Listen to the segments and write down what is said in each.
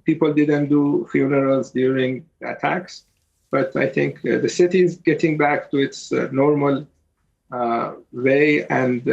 People didn't do funerals during attacks, but I think the city is getting back to its normal way, and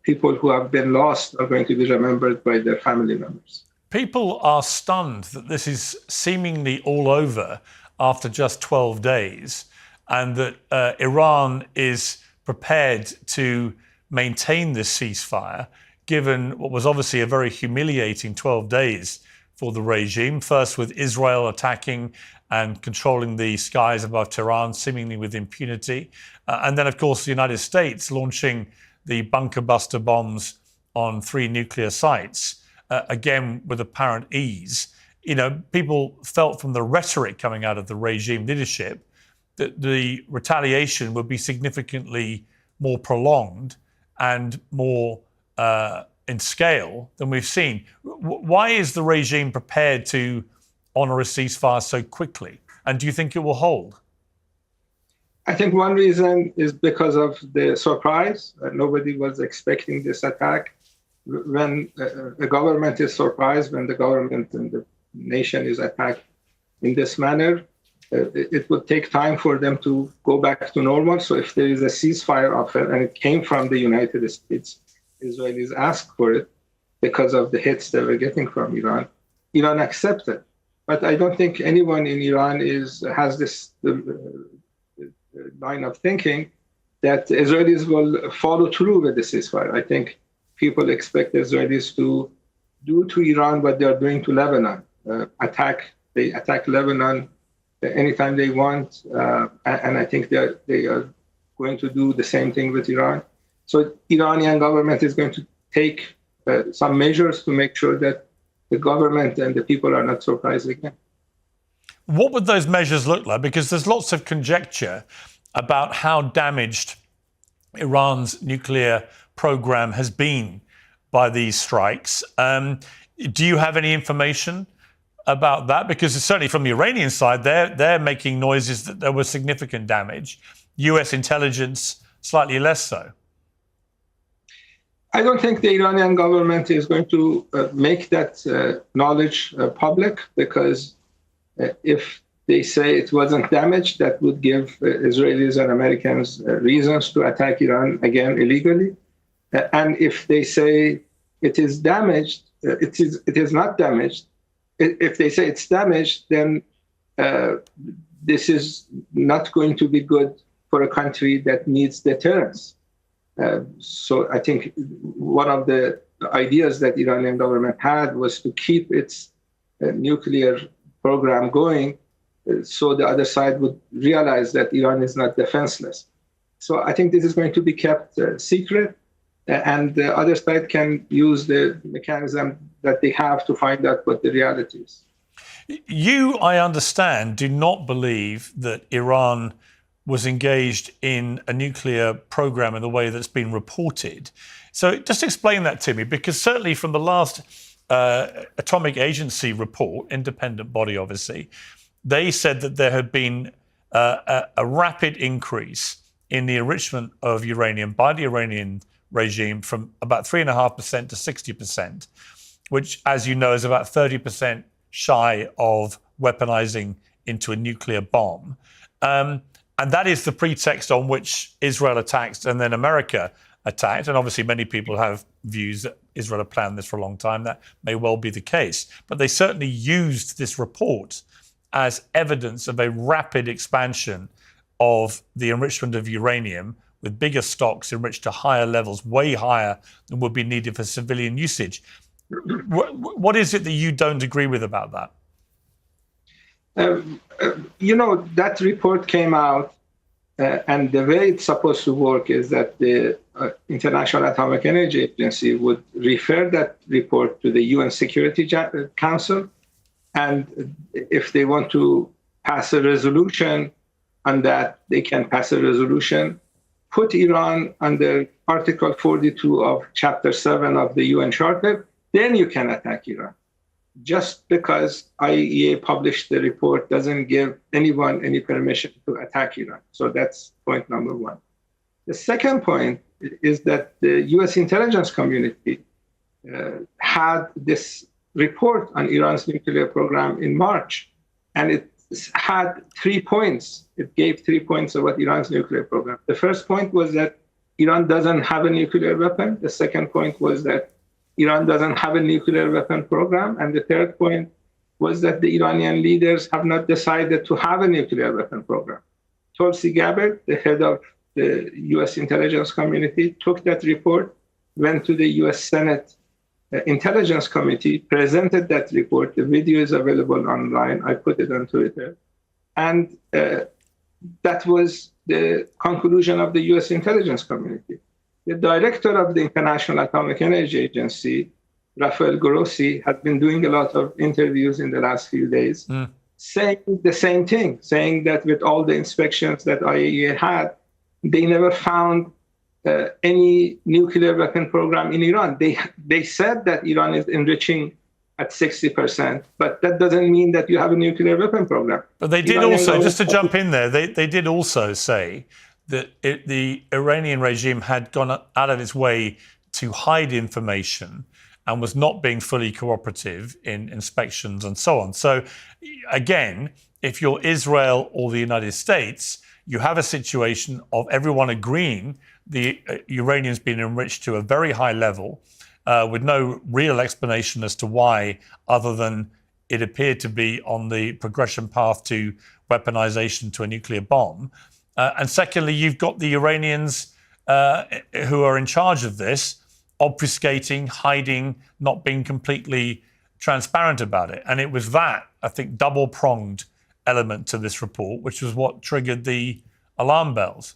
people who have been lost are going to be remembered by their family members. People are stunned that this is seemingly all over after just 12 days, and that Iran is prepared to maintain this ceasefire, given what was obviously a very humiliating 12 days for the regime, first with Israel attacking and controlling the skies above Tehran, seemingly with impunity. And then, of course, the United States launching the bunker buster bombs on 3 nuclear sites, again, with apparent ease. You know, people felt from the rhetoric coming out of the regime leadership that the retaliation would be significantly more prolonged and more in scale than we've seen. Why is the regime prepared to honor a ceasefire so quickly? And do you think it will hold? I think one reason is because of the surprise. Nobody was expecting this attack. When the government is surprised, when the government and the nation is attacked in this manner, it would take time for them to go back to normal. So if there is a ceasefire offer, and it came from the United States, Israelis asked for it because of the hits they were getting from Iran. Iran accepted. But I don't think anyone in Iran has this line of thinking that Israelis will follow through with the ceasefire. I think people expect Israelis to do to Iran what they are doing to Lebanon. They attack Lebanon anytime they want, and I think they are going to do the same thing with Iran. So Iranian government is going to take some measures to make sure that the government and the people are not surprised again. What would those measures look like? Because there's lots of conjecture about how damaged Iran's nuclear program has been by these strikes. Do you have any information about that? Because certainly from the Iranian side, they're making noises that there was significant damage. US intelligence, slightly less so. I don't think the Iranian government is going to make that knowledge public, because if they say it wasn't damaged, that would give Israelis and Americans reasons to attack Iran again illegally. And if they say it is damaged, it is not damaged. If they say it's damaged, then this is not going to be good for a country that needs deterrence. So I think one of the ideas that the Iranian government had was to keep its nuclear program going, so the other side would realize that Iran is not defenseless. So I think this is going to be kept secret, and the other side can use the mechanism that they have to find out what the reality is. You, I understand, do not believe that Iran was engaged in a nuclear program in the way that's been reported. So just explain that to me, because certainly from the last Atomic Agency report, independent body obviously, they said that there had been a rapid increase in the enrichment of uranium by the Iranian regime from about 3.5% to 60%, which, as you know, is about 30% shy of weaponizing into a nuclear bomb. And that is the pretext on which Israel attacked and then America attacked. And obviously many people have views that Israel had planned this for a long time. That may well be the case. But they certainly used this report as evidence of a rapid expansion of the enrichment of uranium, with bigger stocks enriched to higher levels, way higher than would be needed for civilian usage. What is it that you don't agree with about that? That report came out, and the way it's supposed to work is that the International Atomic Energy Agency would refer that report to the UN Security Council, and if they want to pass a resolution on that, they can pass a resolution, put Iran under Article 42 of Chapter 7 of the UN Charter, then you can attack Iran. Just because IAEA published the report doesn't give anyone any permission to attack Iran. So that's point number one. The second point is that the US intelligence community had this report on Iran's nuclear program in March, and it had 3 points. It gave 3 points about Iran's nuclear program. The first point was that Iran doesn't have a nuclear weapon. The second point was that Iran doesn't have a nuclear weapon program. And the third point was that the Iranian leaders have not decided to have a nuclear weapon program. Tulsi Gabbard, the head of the U.S. intelligence community, took that report, went to the U.S. Senate Intelligence Committee, presented that report. The video is available online. I put it on Twitter. And that was the conclusion of the U.S. intelligence community. The director of the International Atomic Energy Agency, Rafael Grossi, had been doing a lot of interviews in the last few days, saying the same thing, saying that with all the inspections that IAEA had, they never found any nuclear weapon program in Iran. They said that Iran is enriching at 60%, but that doesn't mean that you have a nuclear weapon program. But they did also, just to jump in there, they did also say that the Iranian regime had gone out of its way to hide information and was not being fully cooperative in inspections and so on. So again, if you're Israel or the United States, you have a situation of everyone agreeing the uranium's been enriched to a very high level, with no real explanation as to why, other than it appeared to be on the progression path to weaponization to a nuclear bomb. And secondly, you've got the Iranians who are in charge of this, obfuscating, hiding, not being completely transparent about it. And it was that, I think, double-pronged element to this report, which was what triggered the alarm bells.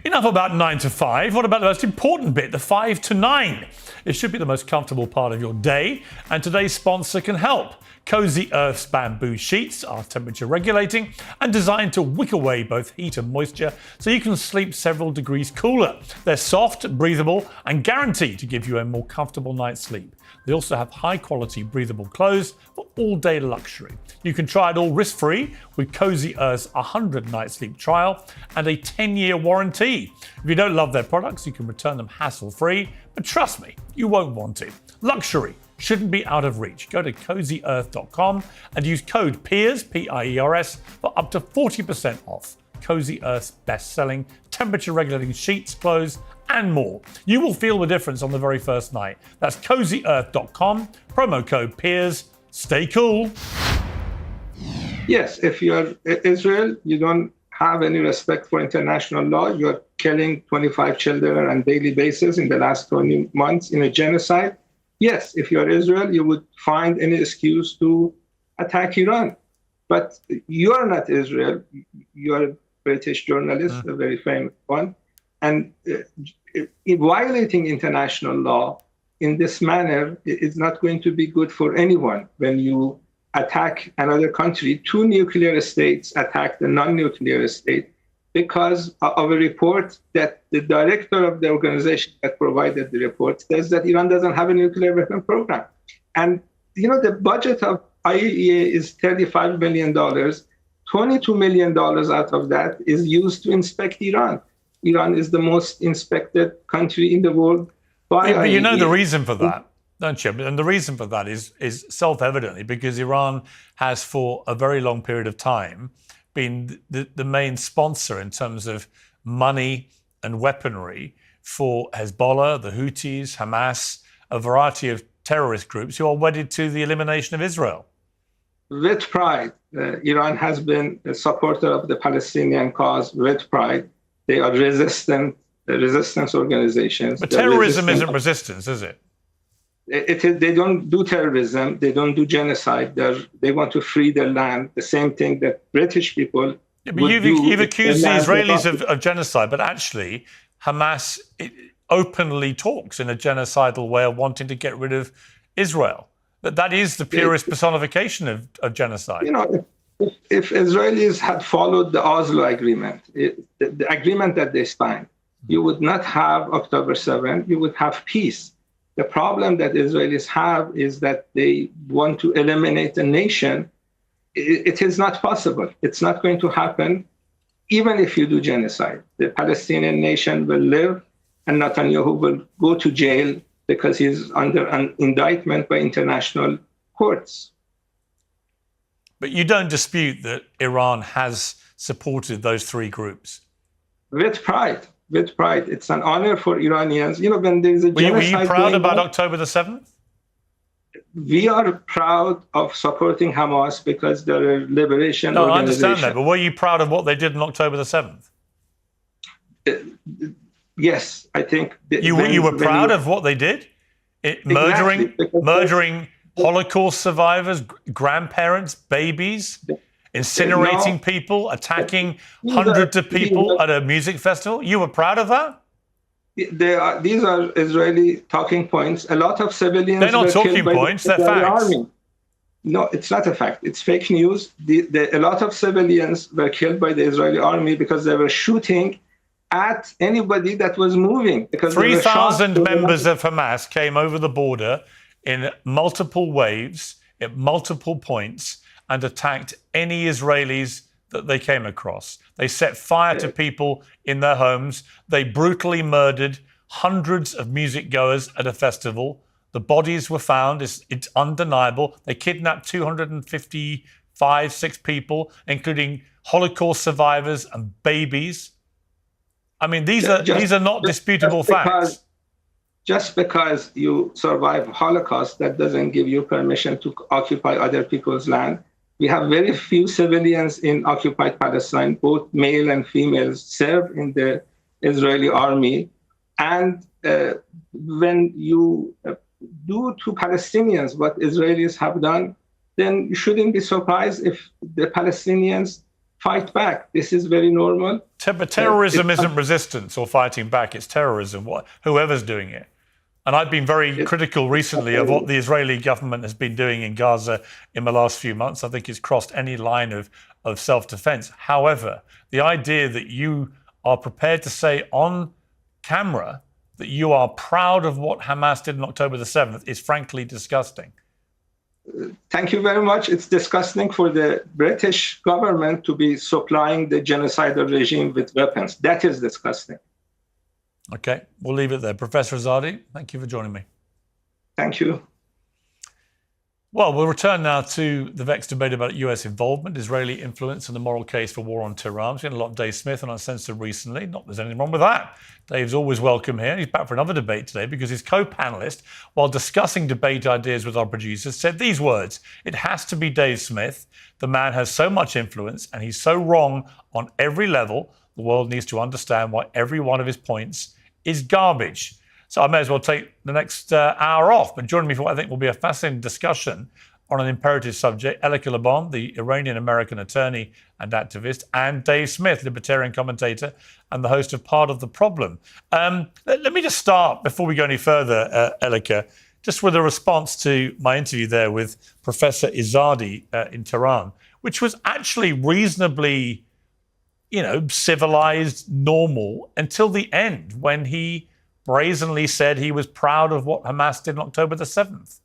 Enough about 9 to 5. What about the most important bit, the 5 to 9? It should be the most comfortable part of your day, and today's sponsor can help. Cozy Earth's bamboo sheets are temperature regulating and designed to wick away both heat and moisture so you can sleep several degrees cooler. They're soft, breathable, and guaranteed to give you a more comfortable night's sleep. They also have high-quality breathable clothes for all-day luxury. You can try it all risk-free with Cozy Earth's 100-night sleep trial and a 10-year warranty. If you don't love their products, you can return them hassle-free, but trust me, you won't want it. Luxury shouldn't be out of reach. Go to CozyEarth.com and use code PIERS, P-I-E-R-S, for up to 40% off. Cozy Earth's best-selling temperature-regulating sheets, clothes, and more. You will feel the difference on the very first night. That's CozyEarth.com, promo code PIERS. Stay cool. Yes, if you're Israel, you don't have any respect for international law. You're killing 25 children on a daily basis in the last 20 months in a genocide. Yes, if you're Israel, you would find any excuse to attack Iran. But you are not Israel. You are a British journalist, a very famous one. And violating international law in this manner is not going to be good for anyone. When you attack another country, 2 nuclear states attack the non-nuclear state because of a report that the director of the organization that provided the report says that Iran doesn't have a nuclear weapon program. And, the budget of IAEA is $35 million. $22 million out of that is used to inspect Iran. Iran is the most inspected country in the world by IAEA. But you know the reason for that, don't you? And the reason for that is self-evidently because Iran has for a very long period of time been the main sponsor in terms of money and weaponry for Hezbollah, the Houthis, Hamas, a variety of terrorist groups who are wedded to the elimination of Israel. With pride, Iran has been a supporter of the Palestinian cause with pride. They are resistance organizations. But terrorism isn't resistance, is it? They don't do terrorism. They don't do genocide. They want to free their land. The same thing that British people. Yeah, but you've accused the Israelis of genocide, but actually, Hamas openly talks in a genocidal way of wanting to get rid of Israel. That is the purest personification of genocide. If Israelis had followed the Oslo Agreement, the agreement that they signed, you would not have October 7th. You would have peace. The problem that Israelis have is that they want to eliminate a nation. It is not possible. It's not going to happen, even if you do genocide. The Palestinian nation will live, and Netanyahu will go to jail because he's under an indictment by international courts. But you don't dispute that Iran has supported those three groups? With pride, with pride. It's an honor for Iranians. You know, when there's a genocide. Were you proud about October the 7th? We are proud of supporting Hamas because they're a liberation organization. I understand that, but were you proud of what they did on October the 7th? Yes, I think. You were proud of what they did? Murdering Holocaust survivors, grandparents, babies, incinerating people, attacking hundreds of people at a music festival? You were proud of that? These are Israeli talking points. A lot of civilians. They're not talking points, they're facts. Army. No, it's not a fact. It's fake news. A lot of civilians were killed by the Israeli army because they were shooting at anybody that was moving. 3,000 members of Hamas came over the border in multiple waves, at multiple points, and attacked any Israelis that they came across. They set fire to people in their homes. They brutally murdered hundreds of music goers at a festival. The bodies were found. It's undeniable. They kidnapped 256 people, including Holocaust survivors and babies. I mean, these are not disputable facts. Just because you survive Holocaust, that doesn't give you permission to occupy other people's land. We have very few civilians in occupied Palestine, both male and females, serve in the Israeli army. And when you do to Palestinians what Israelis have done, then you shouldn't be surprised if the Palestinians fight back. This is very normal. But terrorism isn't resistance or fighting back, it's terrorism, whoever's doing it. And I've been very critical recently of what the Israeli government has been doing in Gaza in the last few months. I think it's crossed any line of self-defense. However, the idea that you are prepared to say on camera that you are proud of what Hamas did on October the 7th is frankly disgusting. Thank you very much. It's disgusting for the British government to be supplying the genocidal regime with weapons. That is disgusting. Okay, we'll leave it there. Professor Azadi, thank you for joining me. Thank you. Well, we'll return now to the vexed debate about US involvement, Israeli influence and the moral case for war on Tehran. We've seen a lot of Dave Smith on Uncensored recently. Not that there's anything wrong with that. Dave's always welcome here. He's back for another debate today because his co-panelist, while discussing debate ideas with our producers, said these words: "It has to be Dave Smith. The man has so much influence and he's so wrong on every level. The world needs to understand why every one of his points is garbage." So I may as well take the next hour off. But joining me for what I think will be a fascinating discussion on an imperative subject, Elica Lebon, the Iranian-American attorney and activist, and Dave Smith, libertarian commentator and the host of Part of the Problem. Let me just start, before we go any further, Elica, just with a response to my interview there with Professor Izadi in Tehran, which was actually reasonably, civilized, normal, until the end, when he brazenly said he was proud of what Hamas did on October the 7th.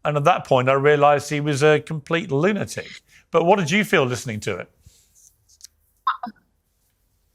And at that point, I realized he was a complete lunatic. But what did you feel listening to it?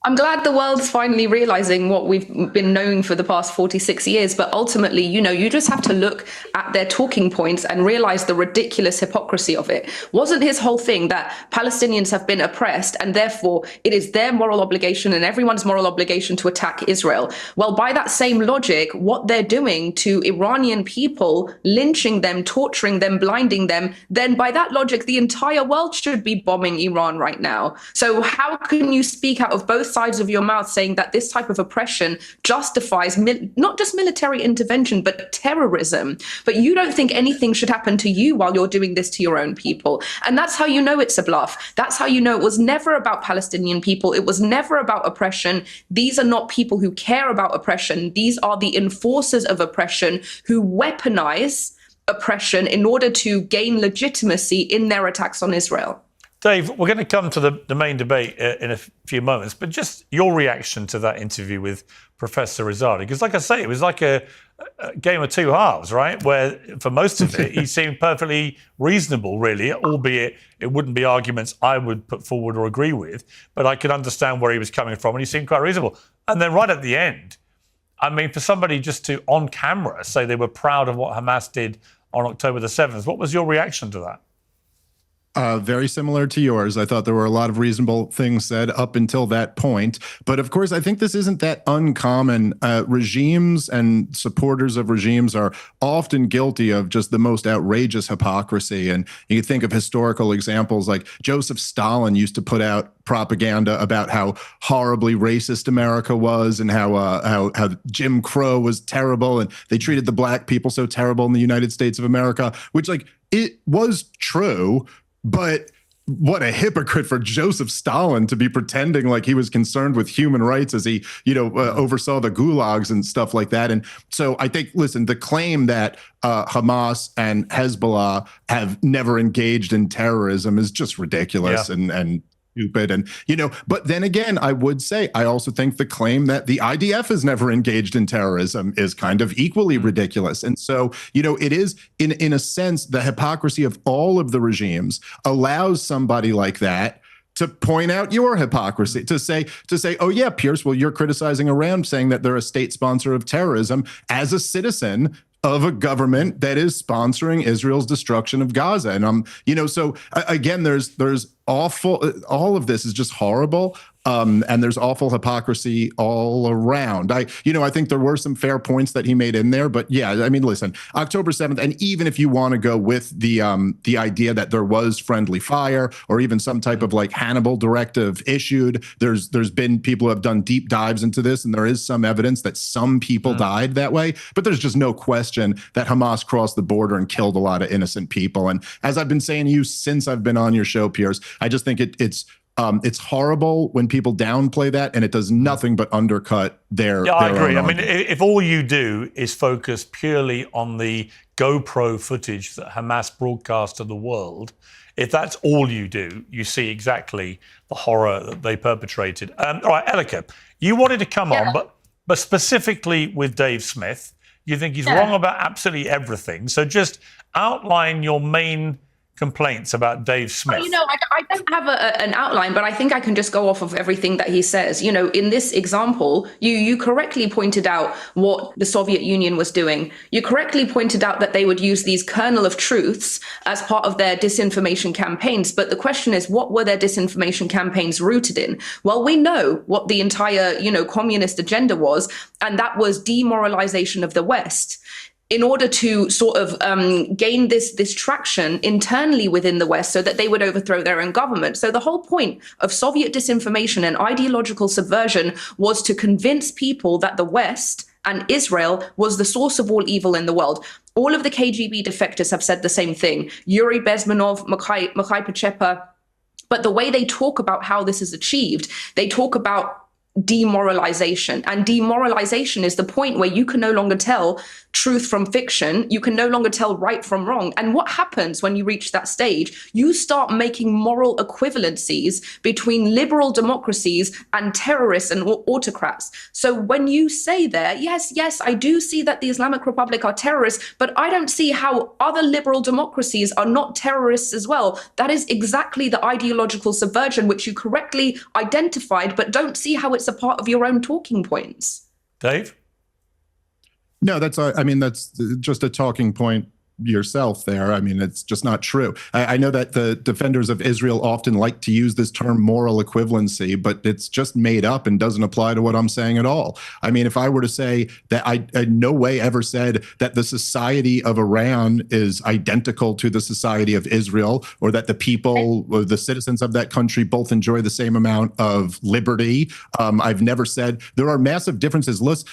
I'm glad the world's finally realizing what we've been knowing for the past 46 years. But ultimately, you just have to look at their talking points and realize the ridiculous hypocrisy of it. Wasn't his whole thing that Palestinians have been oppressed and therefore it is their moral obligation and everyone's moral obligation to attack Israel? Well, by that same logic, what they're doing to Iranian people, lynching them, torturing them, blinding them, then by that logic, the entire world should be bombing Iran right now. So how can you speak out of both sides of your mouth saying that this type of oppression justifies not just military intervention, but terrorism? But you don't think anything should happen to you while you're doing this to your own people. And that's how you know it's a bluff. That's how you know it was never about Palestinian people. It was never about oppression. These are not people who care about oppression. These are the enforcers of oppression who weaponize oppression in order to gain legitimacy in their attacks on Israel. Dave, we're going to come to the main debate in a few moments, but just your reaction to that interview with Professor Izadi, because like I say, it was like a game of two halves, right? Where for most of it, he seemed perfectly reasonable, really, albeit it wouldn't be arguments I would put forward or agree with, but I could understand where he was coming from and he seemed quite reasonable. And then right at the end, I mean, for somebody just to, on camera, say they were proud of what Hamas did on October the 7th, what was your reaction to that? Very similar to yours. I thought there were a lot of reasonable things said up until that point. But of course, I think this isn't that uncommon. Regimes and supporters of regimes are often guilty of just the most outrageous hypocrisy. And you think of historical examples like Joseph Stalin used to put out propaganda about how horribly racist America was and how Jim Crow was terrible and they treated the black people so terrible in the United States of America, which, like, it was true. But what a hypocrite for Joseph Stalin to be pretending like he was concerned with human rights as he, oversaw the gulags and stuff like that. And so I think, listen, the claim that Hamas and Hezbollah have never engaged in terrorism is just ridiculous and stupid. And, but then again, I would say, I also think the claim that the IDF has never engaged in terrorism is kind of equally ridiculous. And so, it is in a sense, the hypocrisy of all of the regimes allows somebody like that to point out your hypocrisy, to say, oh yeah, Pierce, well, you're criticizing Iran, saying that they're a state sponsor of terrorism as a citizen of a government that is sponsoring Israel's destruction of Gaza. And so again, there's awful, all of this is just horrible. And there's awful hypocrisy all around. I think there were some fair points that he made in there, but yeah, I mean, listen, October 7th, and even if you want to go with the idea that there was friendly fire or even some type of like Hannibal directive issued, there's been people who have done deep dives into this, and there is some evidence that some people died that way, but there's just no question that Hamas crossed the border and killed a lot of innocent people. And as I've been saying to you since I've been on your show, Piers, I just think it's horrible when people downplay that, and it does nothing but undercut their. Yeah, I agree. I mean, if all you do is focus purely on the GoPro footage that Hamas broadcast to the world, if that's all you do, you see exactly the horror that they perpetrated. All right, Elica, you wanted to come on, but specifically with Dave Smith, you think he's wrong about absolutely everything. So just outline your main complaints about Dave Smith. I don't have an outline, but I think I can just go off of everything that he says. In this example, you correctly pointed out what the Soviet Union was doing. You correctly pointed out that they would use these kernel of truths as part of their disinformation campaigns. But the question is, what were their disinformation campaigns rooted in? Well, we know what the entire, communist agenda was, and that was demoralization of the West, in order to sort of gain this traction internally within the West so that they would overthrow their own government. So the whole point of Soviet disinformation and ideological subversion was to convince people that the West and Israel was the source of all evil in the world. All of the KGB defectors have said the same thing. Yuri Bezmenov, Mikhail Pachepa. But the way they talk about how this is achieved, they talk about demoralization. And demoralization is the point where you can no longer tell truth from fiction. You can no longer tell right from wrong. And what happens when you reach that stage? You start making moral equivalencies between liberal democracies and terrorists and autocrats. So when you say there, yes, I do see that the Islamic Republic are terrorists, but I don't see how other liberal democracies are not terrorists as well. That is exactly the ideological subversion which you correctly identified, but don't see how it's a part of your own talking points. Dave? No, that's just a talking point yourself there. I mean, it's just not true. I know that the defenders of Israel often like to use this term moral equivalency, but it's just made up and doesn't apply to what I'm saying at all. I mean, if I were to say that I in no way ever said that the society of Iran is identical to the society of Israel, or that the people or the citizens of that country both enjoy the same amount of liberty, I've never said there are massive differences. Listen,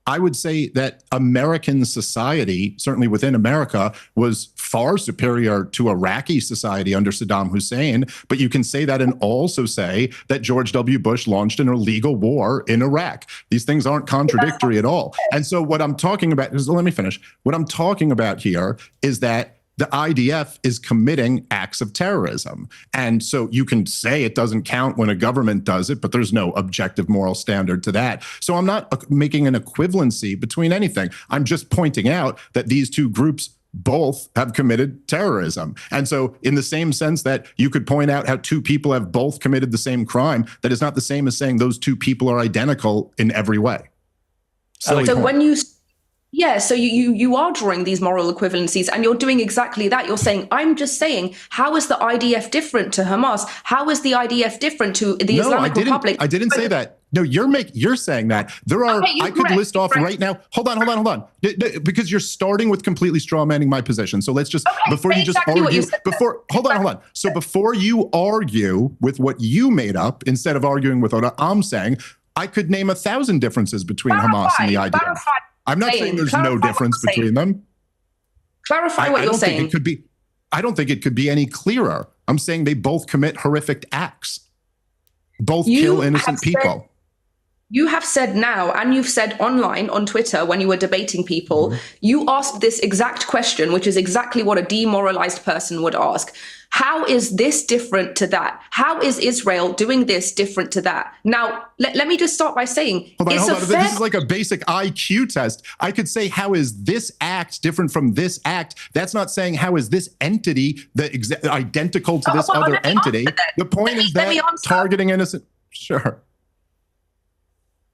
I would say that American society, certainly within America, was far superior to Iraqi society under Saddam Hussein. But you can say that and also say that George W. Bush launched an illegal war in Iraq. These things aren't contradictory at all. And so what I'm talking about is, let me finish. What I'm talking about here is that the IDF is committing acts of terrorism. And so you can say it doesn't count when a government does it, but there's no objective moral standard to that. So I'm not making an equivalency between anything. I'm just pointing out that these two groups both have committed terrorism. And so in the same sense that you could point out how two people have both committed the same crime, that is not the same as saying those two people are identical in every way. Silly So point. when you Yeah, so you are drawing these moral equivalencies, and you're doing exactly that. You're saying, I'm just saying, how is the IDF different to Hamas? How is the IDF different to the Islamic Republic? I didn't say that. No, you're saying that. There are, Okay, I could list off right now. Hold on. Because you're starting with completely strawmanning my position. So let's just, before you just exactly argue, hold on. So before you argue with what you made up, instead of arguing with what I'm saying, I could name 1,000 differences between Hamas and the IDF. I'm not saying there's no difference between them. Clarify what you're saying. I don't think it could be any clearer. I'm saying they both commit horrific acts. Both kill innocent people. You have said now, and you've said online on Twitter when you were debating people, you asked this exact question, which is exactly what a demoralized person would ask. How is this different to that? How is Israel doing this different to that? Now, let me just start by saying, hold on. This is like a basic IQ test. I could say, how is this act different from this act? That's not saying how is this entity identical to this other entity. The point is that targeting innocent. Sure.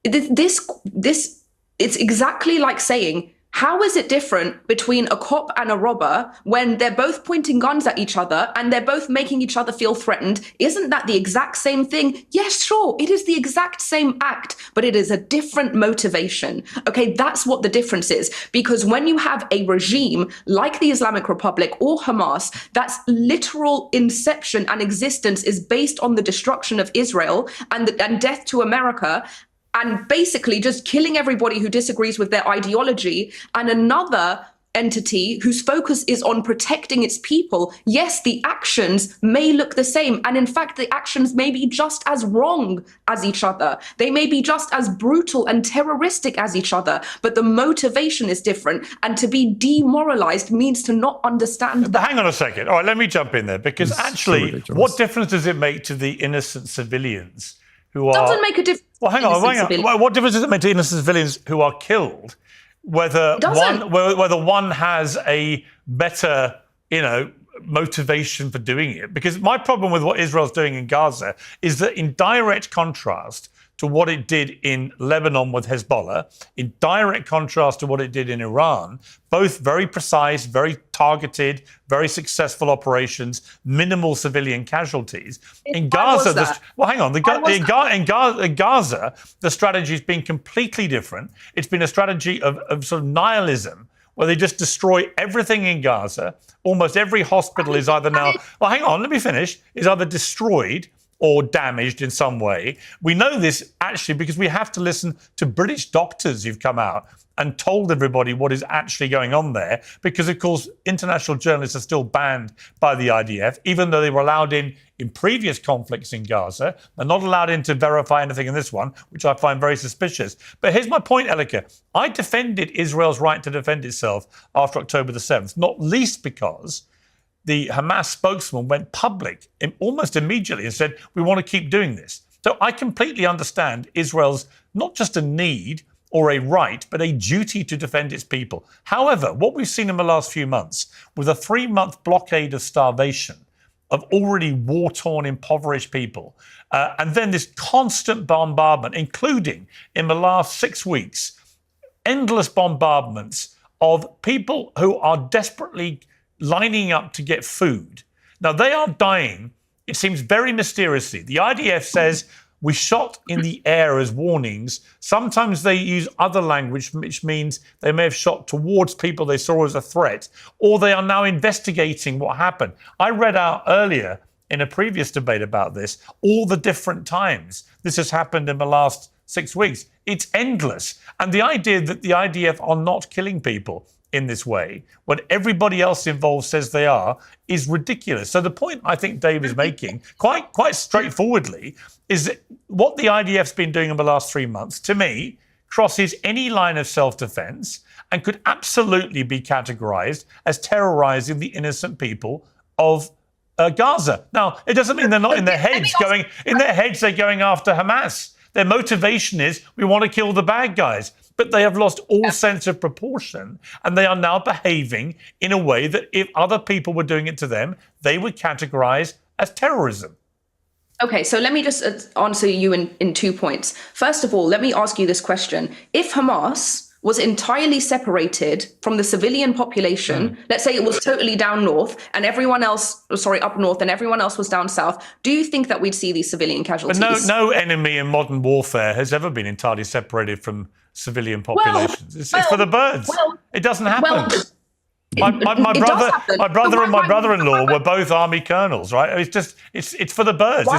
This it's exactly like saying, how is it different between a cop and a robber when they're both pointing guns at each other and they're both making each other feel threatened? Isn't that the exact same thing? Yes, sure, it is the exact same act, but it is a different motivation. Okay, that's what the difference is. Because when you have a regime like the Islamic Republic or Hamas, that's literal inception and existence is based on the destruction of Israel and death to America, and basically just killing everybody who disagrees with their ideology, and another entity whose focus is on protecting its people. Yes, the actions may look the same. And in fact, the actions may be just as wrong as each other. They may be just as brutal and terroristic as each other, but the motivation is different. And to be demoralized means to not understand that. But hang on a second. All right, let me jump in there, because actually, what difference does it make to the innocent civilians who are... Doesn't make a difference. Well, hang on. What difference does it make to innocent civilians who are killed, whether one has a better, motivation for doing it? Because my problem with what Israel's doing in Gaza is that, in direct contrast to what it did in Lebanon with Hezbollah, in direct contrast to what it did in Iran, both very precise, very targeted, very successful operations, minimal civilian casualties. In Gaza, in Gaza, the strategy has been completely different. It's been a strategy of sort of nihilism, where they just destroy everything in Gaza. Almost every hospital is either now... Well, hang on, let me finish. Is either destroyed or damaged in some way. We know this actually because we have to listen to British doctors who've come out and told everybody what is actually going on there, because, of course, international journalists are still banned by the IDF, even though they were allowed in previous conflicts in Gaza. They're not allowed in to verify anything in this one, which I find very suspicious. But here's my point, Elica. I defended Israel's right to defend itself after October the 7th, not least because the Hamas spokesman went public almost immediately and said, we want to keep doing this. So I completely understand Israel's not just a need or a right, but a duty to defend its people. However, what we've seen in the last few months, with a 3-month blockade of starvation of already war-torn, impoverished people, and then this constant bombardment, including in the last 6 weeks, endless bombardments of people who are desperately lining up to get food. Now, they are dying, it seems very mysteriously. The IDF says we shot in the air as warnings. Sometimes they use other language, which means they may have shot towards people they saw as a threat, or they are now investigating what happened. I read out earlier in a previous debate about this, all the different times this has happened in the last 6 weeks. It's endless. And the idea that the IDF are not killing people in this way, when everybody else involved says they are, is ridiculous. So the point I think Dave is making, quite straightforwardly, is that what the IDF's been doing in the last 3 months, to me, crosses any line of self-defense and could absolutely be categorized as terrorizing the innocent people of Gaza. Now, it doesn't mean they're not in their heads going, they're going after Hamas. Their motivation is, we want to kill the bad guys. But they have lost all sense of proportion, and they are now behaving in a way that if other people were doing it to them, they would categorize as terrorism. Okay, so let me just answer you in 2 points. First of all, let me ask you this question. If Hamas was entirely separated from the civilian population, let's say it was totally down north and everyone else, up north and everyone else was down south, do you think that we'd see these civilian casualties? But no enemy in modern warfare has ever been entirely separated from civilian populations. It's for the birds. It doesn't happen. My brother and my brother-in-law were both army colonels, right? It's for the birds.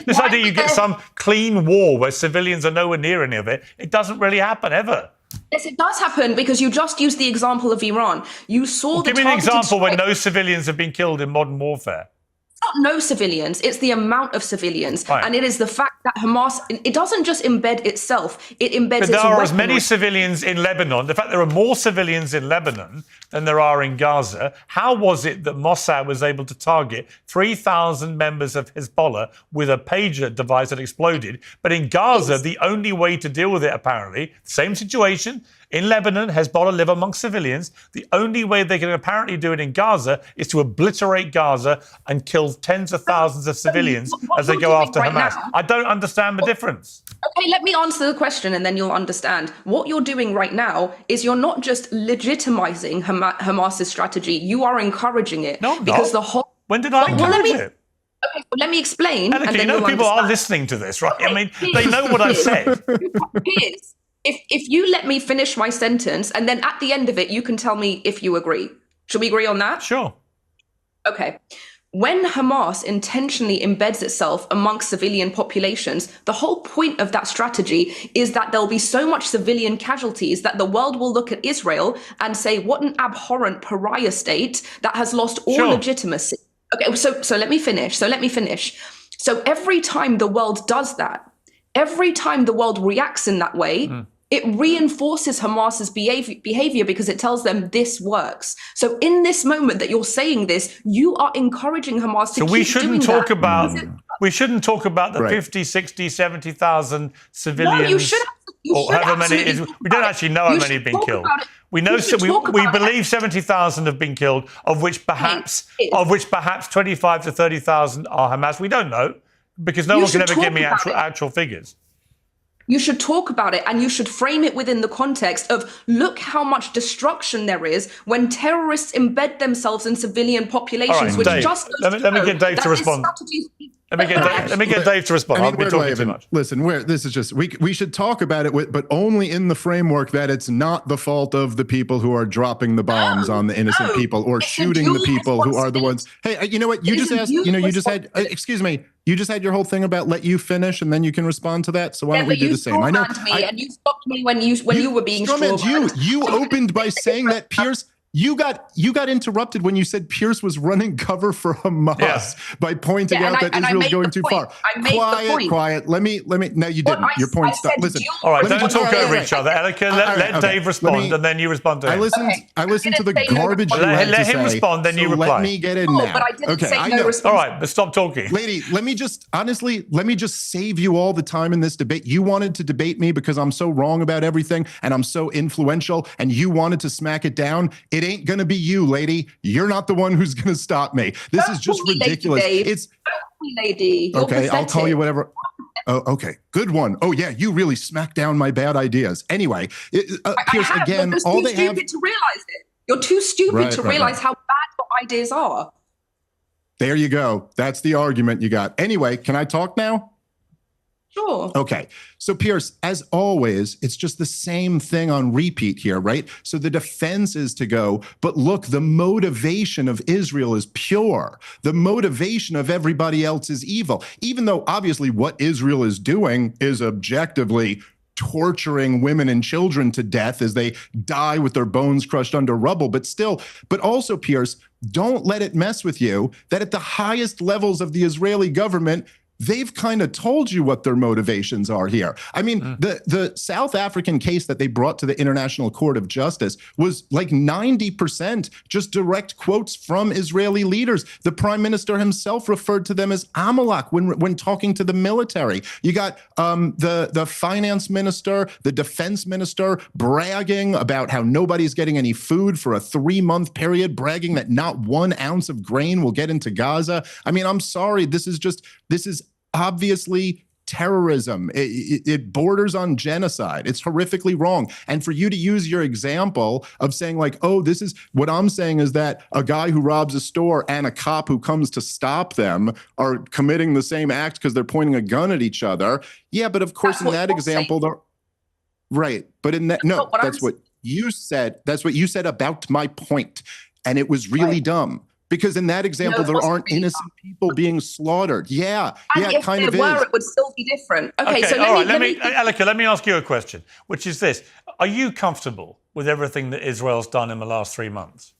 This idea you get some clean war where civilians are nowhere near any of it, it doesn't really happen ever. Yes, it does happen, because you just used the example of Iran. You saw Give me an example where no civilians have been killed in modern warfare. It's not no civilians, it's the amount of civilians. Right. And it is the fact that Hamas, it doesn't just embed itself, it embeds its But there are as weaponry. many civilians in Lebanon. In fact, there are more civilians in Lebanon than there are in Gaza. How was it that Mossad was able to target 3,000 members of Hezbollah with a pager device that exploded? But in Gaza, the only way to deal with it, apparently, same situation. In Lebanon, Hezbollah live amongst civilians. The only way they can apparently do it in Gaza is to obliterate Gaza and kill tens of thousands of civilians as they go after Hamas. I don't understand the difference. Okay, let me answer the question and then you'll understand. What you're doing right now is you're not just legitimizing Hamas's strategy, you are encouraging it. No, I'm because not. the whole... When did I encourage it? Okay, well, let me explain. Elica, and then people are listening to this, right? I mean, they know what I've said. Piers, if you let me finish my sentence and then at the end of it, you can tell me if you agree. Should we agree on that? Sure. Okay. When Hamas intentionally embeds itself amongst civilian populations, the whole point of that strategy is that there'll be so much civilian casualties that the world will look at Israel and say, what an abhorrent pariah state that has lost all legitimacy. Okay, so let me finish. So every time the world does that, every time the world reacts in that way, it reinforces Hamas's behavior because it tells them this works. So in this moment that you're saying this, you are encouraging Hamas to keep doing that. So we shouldn't talk about the 50, 60, 70,000 civilians. No, you should or however many. We don't actually know how many have been killed. We know we believe 70,000 have been killed, of which perhaps 25 to 30,000 are Hamas. We don't know, because no one can ever give me actual figures. You should talk about it, and you should frame it within the context of, look how much destruction there is when terrorists embed themselves in civilian populations, which Dave, just let me get Dave to respond. Let me get Dave to respond. I've been talking too much. Listen, this is just we should talk about it, but only in the framework that it's not the fault of the people who are dropping the bombs on the innocent people or shooting the people who are the ones. Hey, you know what? You just asked. You just had. Excuse me. You just had your whole thing about let you finish and then you can respond to that. So why don't we do the same? I know. And you stopped me when you were being strawmanned. You opened by saying that Pierce. You got interrupted when you said Pierce was running cover for Hamas by pointing out that Israel's going too far. Quiet. Let me. No, you didn't. Your point stopped. Listen. All right, don't talk over each other. Elica, let Dave respond, and then you respond to him. I listened to the garbage you had to say. Let him respond, then you reply. Let me get in now. But I didn't say no response. All right, but stop talking. Lady, let me just save you all the time in this debate. You wanted to debate me because I'm so wrong about everything and I'm so influential, and you wanted to smack it down. It ain't gonna be you, lady. You're not the one who's gonna stop me. This is just ridiculous. It's lady. Okay, I'll call you whatever. Oh, okay, good one. Oh yeah, you really smacked down my bad ideas. Anyway, Pierce, again, all they have. You're too stupid to realize it. You're too stupid to realize how bad your ideas are. There you go. That's the argument you got. Anyway, can I talk now? Sure. Okay. So Pierce, as always, it's just the same thing on repeat here, right? So the defense is to go, but look, the motivation of Israel is pure. The motivation of everybody else is evil. Even though obviously what Israel is doing is objectively torturing women and children to death as they die with their bones crushed under rubble. But also, Pierce, don't let it mess with you that at the highest levels of the Israeli government, they've kind of told you what their motivations are here. I mean, the South African case that they brought to the International Court of Justice was like 90% just direct quotes from Israeli leaders. The prime minister himself referred to them as Amalek when talking to the military. You got the finance minister, the defense minister bragging about how nobody's getting any food for a 3-month period, bragging that not 1 ounce of grain will get into Gaza. I mean, I'm sorry. This is obviously terrorism. It borders on genocide. It's horrifically wrong. And for you to use your example of saying like, oh, this is what I'm saying is that a guy who robs a store and a cop who comes to stop them are committing the same act because they're pointing a gun at each other. Yeah, but of course, in that example, right. But in that, no, that's what you said. That's what you said about my point. And it was really dumb. Because in that example, there aren't innocent people being slaughtered. Yeah, and it kind of is. If there were, it would still be different. Okay, so Elica, let me ask you a question, which is this. Are you comfortable with everything that Israel's done in the last 3 months?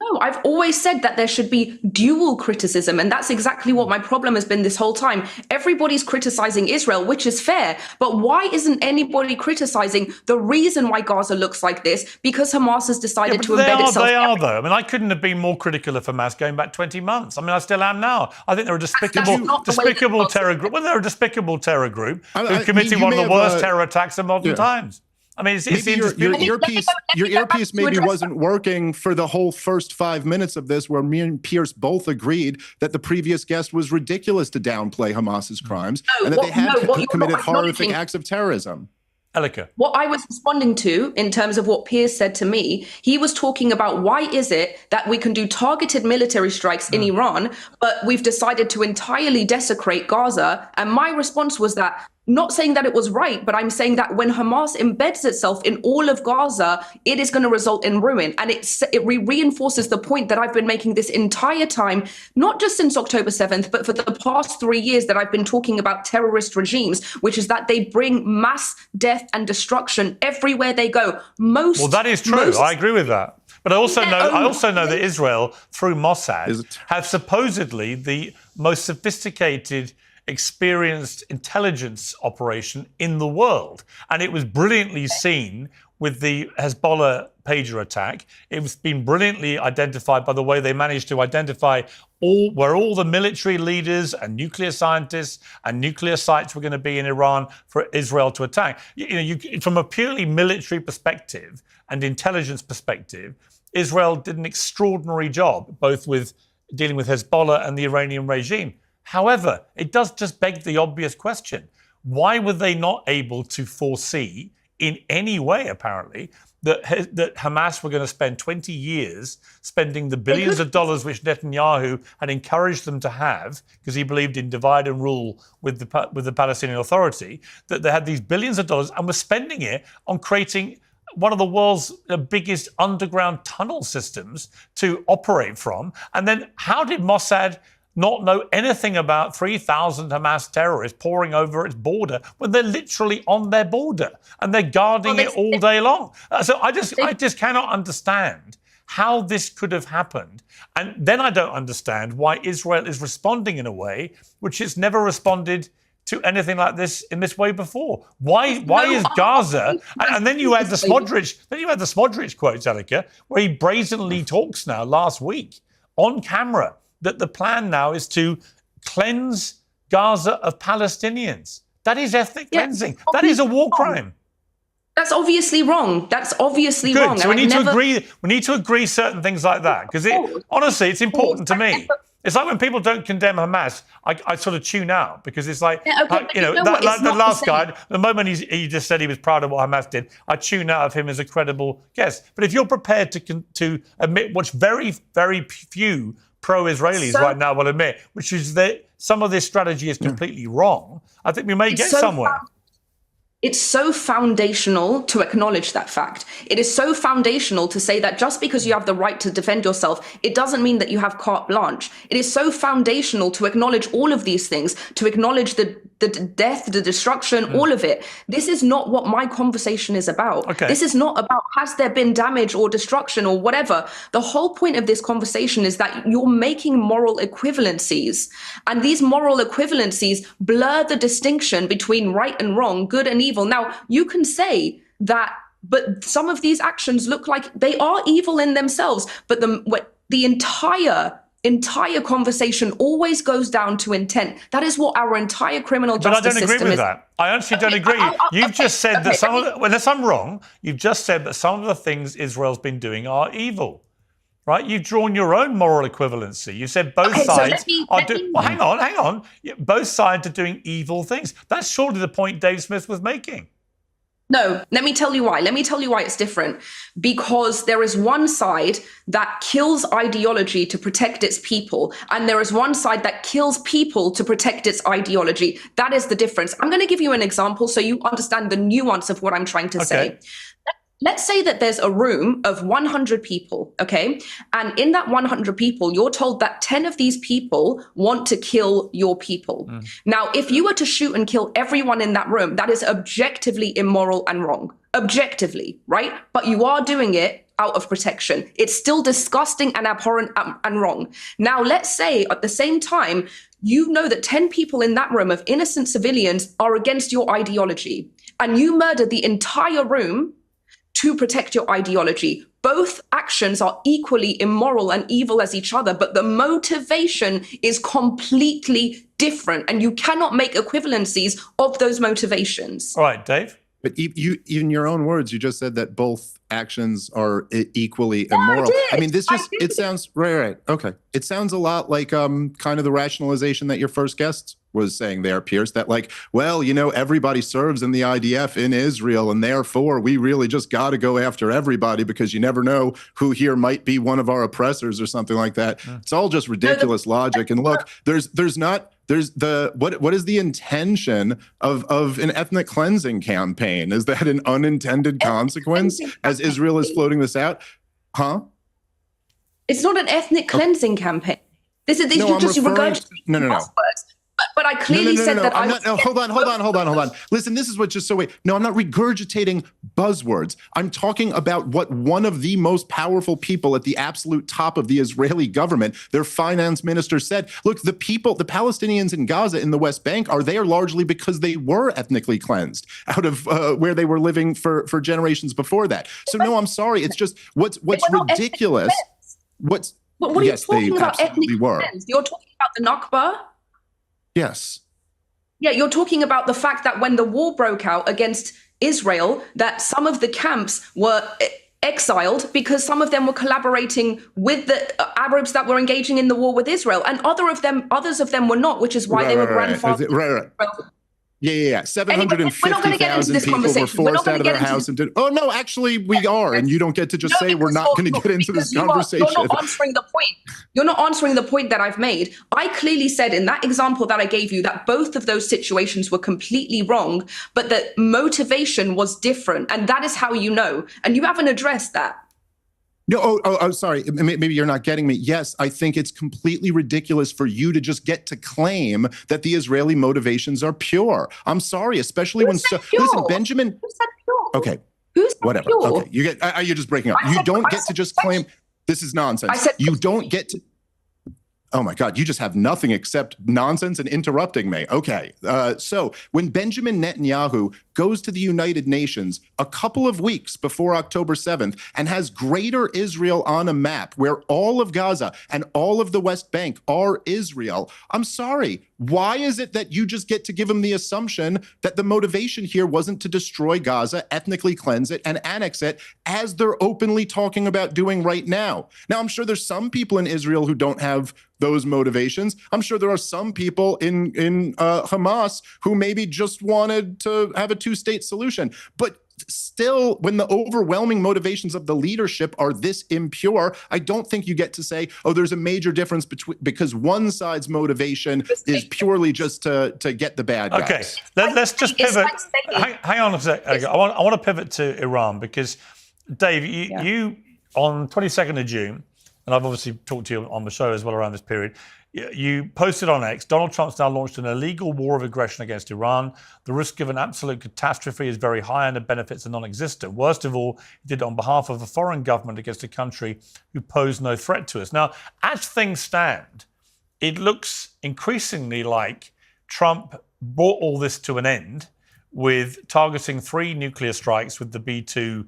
No, I've always said that there should be dual criticism, and that's exactly what my problem has been this whole time. Everybody's criticizing Israel, which is fair, but why isn't anybody criticizing the reason why Gaza looks like this? Because Hamas has decided to embed itself. They are, though. I mean, I couldn't have been more critical of Hamas going back 20 months. I mean, I still am now. I think they're a despicable terror group. Well, they're a despicable terror group who committed one of the worst terror attacks of modern times. I mean, it's your earpiece maybe wasn't working for the whole first 5 minutes of this, where me and Pierce both agreed that the previous guest was ridiculous to downplay Hamas's crimes and that they had committed horrific acts of terrorism. Elica. What I was responding to in terms of what Pierce said to me, he was talking about why is it that we can do targeted military strikes in Iran, but we've decided to entirely desecrate Gaza. And my response was that, not saying that it was right, but I'm saying that when Hamas embeds itself in all of Gaza, it is going to result in ruin. And it reinforces the point that I've been making this entire time, not just since October 7th, but for the past 3 years that I've been talking about terrorist regimes, which is that they bring mass death and destruction everywhere they go. Well, that is true. I agree with that. But I also know that Israel, through Mossad, have supposedly the most sophisticated, experienced intelligence operation in the world. And it was brilliantly seen with the Hezbollah pager attack. It's been brilliantly identified by the way they managed to identify where all the military leaders and nuclear scientists and nuclear sites were going to be in Iran for Israel to attack. From a purely military perspective and intelligence perspective, Israel did an extraordinary job, both with dealing with Hezbollah and the Iranian regime. However, it does just beg the obvious question. Why were they not able to foresee in any way, apparently, that Hamas were going to spend 20 years spending the billions of dollars which Netanyahu had encouraged them to have, because he believed in divide and rule with the Palestinian Authority, that they had these billions of dollars and were spending it on creating one of the world's biggest underground tunnel systems to operate from. And then how did Mossad not know anything about 3,000 Hamas terrorists pouring over its border when they're literally on their border and they're guarding it all day long? So I just cannot understand how this could have happened. And then I don't understand why Israel is responding in a way which it's never responded to anything like this in this way before. Why is Gaza? And then you had the Smodrich quotes, Elica, where he brazenly talks now last week on camera that the plan now is to cleanse Gaza of Palestinians. That is ethnic cleansing. That is a war crime. That's obviously wrong. That's obviously wrong. So we need to agree. We need to agree certain things like that, because honestly, it's important to me. It's like when people don't condemn Hamas, I sort of tune out, because it's like, the last guy, the moment he just said he was proud of what Hamas did, I tune out of him as a credible guest. But if you're prepared to admit, which very, very few pro-Israelis right now will admit, which is that some of this strategy is completely wrong, I think we may get somewhere. It's so foundational to acknowledge that fact. It is so foundational to say that just because you have the right to defend yourself, it doesn't mean that you have carte blanche. It is so foundational to acknowledge all of these things, to acknowledge the death, the destruction, all of it. This is not what my conversation is about. Okay. This is not about has there been damage or destruction or whatever. The whole point of this conversation is that you're making moral equivalencies. And these moral equivalencies blur the distinction between right and wrong, good and evil. Now, you can say that, but some of these actions look like they are evil in themselves. But the entire conversation always goes down to intent. That is what our entire criminal justice system is. But I don't agree with that. I honestly don't agree. You've just said that unless I'm wrong, you've just said that some of the things Israel's been doing are evil. right? You've drawn your own moral equivalency. You said both sides are doing. Well, hang on. Both sides are doing evil things. That's surely the point Dave Smith was making. No, let me tell you why. Let me tell you why it's different. Because there is one side that kills ideology to protect its people, and there is one side that kills people to protect its ideology. That is the difference. I'm going to give you an example so you understand the nuance of what I'm trying to say. Let's say that there's a room of 100 people, okay? And in that 100 people, you're told that 10 of these people want to kill your people. Now, if you were to shoot and kill everyone in that room, that is objectively immoral and wrong. Objectively, right? But you are doing it out of protection. It's still disgusting and abhorrent and wrong. Now, let's say at the same time, you know that 10 people in that room of innocent civilians are against your ideology, and you murder the entire room to protect your ideology. Both actions are equally immoral and evil as each other, but the motivation is completely different, and you cannot make equivalencies of those motivations. All right, Dave. But you, in your own words, you just said that both actions are equally immoral. I mean, it sounds, right. Okay. It sounds a lot like kind of the rationalization that your first guest was saying there, Pierce, that like, well, you know, everybody serves in the IDF in Israel, and therefore we really just got to go after everybody because you never know who here might be one of our oppressors or something like that. It's all just ridiculous logic. And look, what is the intention of an ethnic cleansing campaign? Is that an unintended consequence as Israel is floating this out? Huh? It's not an ethnic cleansing campaign. You just regurgitating buzzwords. But I clearly said that I was... Hold on. Listen, this is what's just so wait. No, I'm not regurgitating buzzwords. I'm talking about what one of the most powerful people at the absolute top of the Israeli government, their finance minister, said. Look, the Palestinians in Gaza in the West Bank are there largely because they were ethnically cleansed out of where they were living for generations before that. So no, I'm sorry. It's just what's ridiculous. What are you talking about? Ethnically cleansed? You're talking about the Nakba? Yes. Yeah, you're talking about the fact that when the war broke out against Israel, that some of the camps were exiled because some of them were collaborating with the Arabs that were engaging in the war with Israel, and others of them were not, which is why they were grandfathered. Right. Yeah. 750,000 people were forced out of their house and did. Oh no, actually, we are, and you don't get to just say we're not going to get into this conversation. You're not answering the point. You're not answering the point that I've made. I clearly said in that example that I gave you that both of those situations were completely wrong, but the motivation was different, and that is how you know. And you haven't addressed that. No, sorry. Maybe you're not getting me. Yes, I think it's completely ridiculous for you to just get to claim that the Israeli motivations are pure. I'm sorry, especially listen, Benjamin. Who said pure? Okay, whatever. Pure? Okay, you're just breaking up. You don't get to just claim this is nonsense. You don't get to. Oh my God, you just have nothing except nonsense and interrupting me. Okay, so when Benjamin Netanyahu goes to the United Nations a couple of weeks before October 7th and has Greater Israel on a map where all of Gaza and all of the West Bank are Israel, I'm sorry, why is it that you just get to give him the assumption that the motivation here wasn't to destroy Gaza, ethnically cleanse it, and annex it, as they're openly talking about doing right now? Now, I'm sure there's some people in Israel who don't have those motivations. I'm sure there are some people in Hamas who maybe just wanted to have a two-state solution. But still, when the overwhelming motivations of the leadership are this impure, I don't think you get to say, oh, there's a major difference because one side's motivation is purely just to get the bad guys. Okay, let's just pivot. Hang on a sec. I want to pivot to Iran because, Dave, you on 22nd of June, and I've obviously talked to you on the show as well around this period, you posted on X, Donald Trump's now launched an illegal war of aggression against Iran. The risk of an absolute catastrophe is very high and the benefits are non-existent. Worst of all, he did it on behalf of a foreign government against a country who posed no threat to us. Now, as things stand, it looks increasingly like Trump brought all this to an end with targeting 3 nuclear strikes with the B-2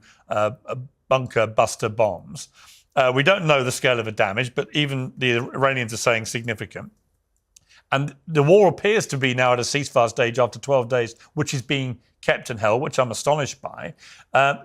bunker buster bombs. We don't know the scale of the damage, but even the Iranians are saying significant. And the war appears to be now at a ceasefire stage after 12 days, which is being kept and held, which I'm astonished by.